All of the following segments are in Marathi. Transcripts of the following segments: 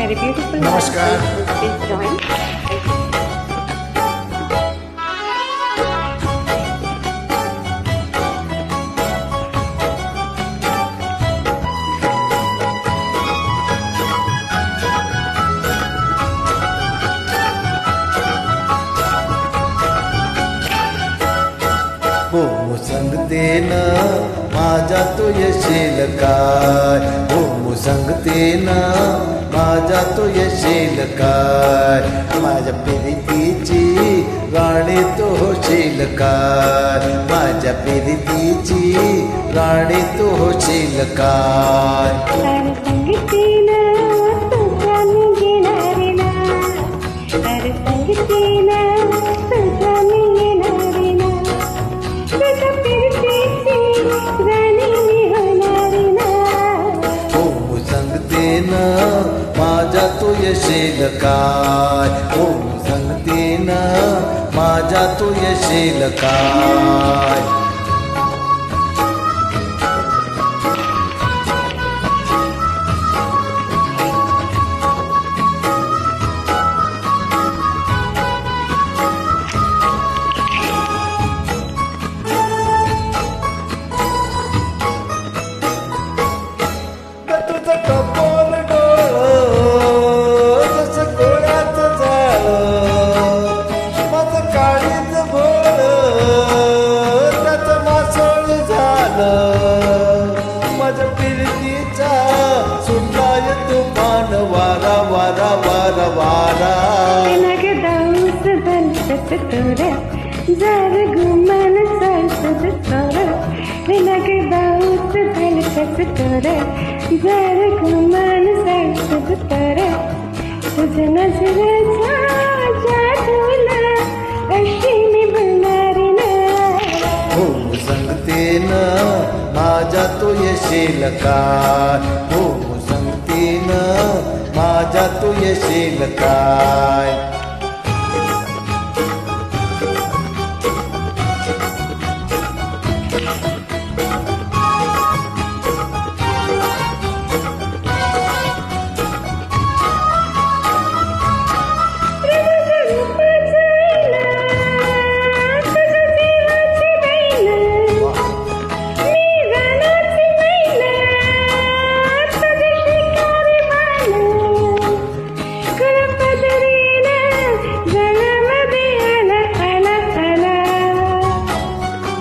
very beautiful. Namaskar. Please join. हो सांगते ना माझ्या तू येशील काय, हो सांगते ना माझ्या तू येशील काय, माझ्या प्रीतीची राणी तू होशील काय, माझ्या प्रीतीची राणी तू होशील काय. माझ्या तू येशील काय, हो सांगते ना माझ्या तू येशील काय. माझ्या प्रीतीचा सुटलाय तुफान वारा वारा वारा वारा. दाऊस बनत तोरा जर गुमान सांसद तोरा, विनग दाऊस बनत तोरा जर गुमान सांसद तोरा. तुझ्या नजरेचा जादूला अशी मी बनणारी ना. हो सांगते ना माझ्या तू येशील काय, हो सांगते ना माझ्या तू येशील काय.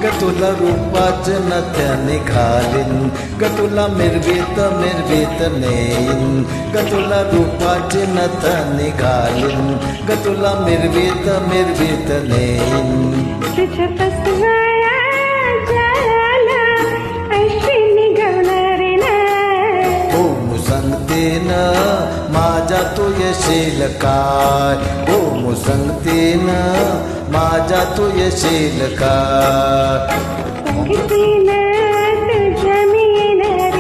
ग तुला रूपाच नथ्याने घालीन, ग तुला मिरवीत मिरवीत नेईन, ग तुला रूपाच नथ्याने घालीन, ग तुला मिरवीत मिरवीत नेईन. तुझ्या पसवाया जाला अशी निघवणारे ना. हो सांगते ना माझ्या तू येशील काय, हो सांगते ना माझ्या तू येशील काय. सांगते ना तुझ्या मी येणार,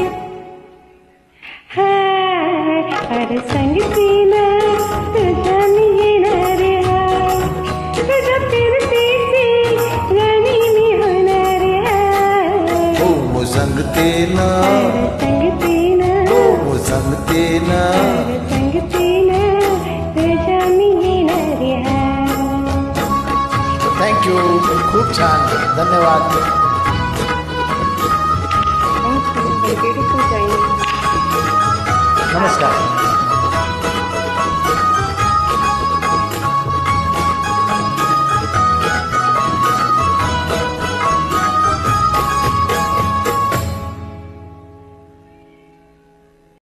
अरे सांगते ना तुझ्या मी येणार, तुझ्या फिरतीची राणी मी होणार. हो सांगते ना, सांगते ना, हो सांगते ना, सांगते ना तुझ्या मी येणार. थँक्यू, खूप छान, धन्यवाद. Thank you. Beautiful joining. नमस्कार.